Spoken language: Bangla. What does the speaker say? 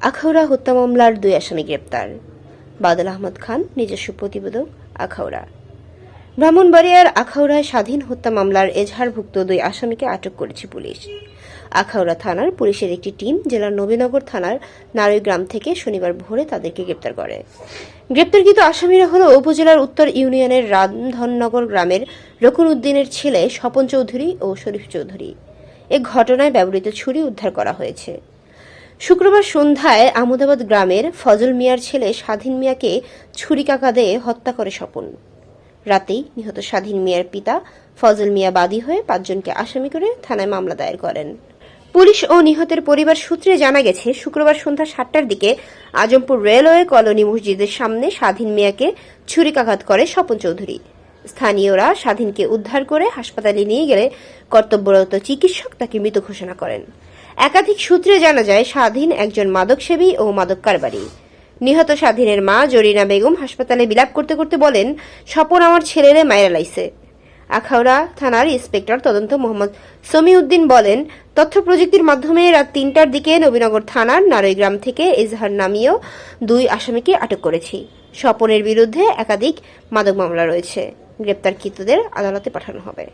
আখাউড়া হত্যা মামলার 2 আসামি গ্রেপ্তার। বাদল আহমদ খান, নিজস্ব প্রতিবেদক, আখাউড়া। ব্রাহ্মণবাড়িয়ার আখাউড়ায় স্বাধীন হত্যা মামলার এজাহারভুক্ত 2 আসামিকে আটক করেছে পুলিশ। আখাউড়া থানার পুলিশের একটি টিম জেলার নবীনগর থানার নারৈগ্রাম থেকে শনিবার ভোরে তাদেরকে গ্রেপ্তার করে। গ্রেপ্তারকৃত আসামিরা হল উপজেলার উত্তর ইউনিয়নের রামধননগর গ্রামের রকুন উদ্দিনের ছেলে স্বপন চৌধুরী ও শরীফ চৌধুরী। এ ঘটনায় ব্যবহৃত ছুরি উদ্ধার করা হয়েছে। শুক্রবার সন্ধ্যায় আহমদাবাদ গ্রামের ফজল মিয়ার ছেলে স্বাধীন মিয়াকে ছুরিকাঘাত দিয়ে হত্যা করে স্বপন। রাতেই নিহত স্বাধীন মিয়ার পিতা ফজল মিয়া বাদী হয়ে 5 জনকে আসামি করে থানায় মামলা দায়ের করেন। পুলিশ ও নিহতের পরিবার সূত্রে জানা গেছে, শুক্রবার সন্ধ্যা 7টার দিকে আজমপুর রেলওয়ে কলোনি মসজিদের সামনে স্বাধীন মিয়াকে ছুরিকাঘাত করে স্বপন চৌধুরী। স্থানীয়রা স্বাধীনকে উদ্ধার করে হাসপাতালে নিয়ে গেলে কর্তব্যরত চিকিৎসক তাকে মৃত ঘোষণা করেন। একাধিক সূত্রে জানা যায়, স্বাধীন একজন মাদকসেবী ও মাদক কারবারি। নিহত স্বাধীনের মা জরিনা বেগম হাসপাতালে বিলাপ করতে করতে বলেন, স্বপন আমার ছেলেরে মাইরা লাইছে। আখাউড়া থানার ইন্সপেক্টর তদন্ত মোহাম্মদ সমিউদ্দিন বলেন, তথ্য প্রযুক্তির মাধ্যমে রাত 3টার দিকে নবীনগর থানার নারৈগ্রাম থেকে এজাহার নামীয় 2 আসামিকে আটক করেছি। স্বপনের বিরুদ্ধে একাধিক মাদক মামলা রয়েছে। গ্রেপ্তারকৃতদের আদালতে পাঠানো হবে।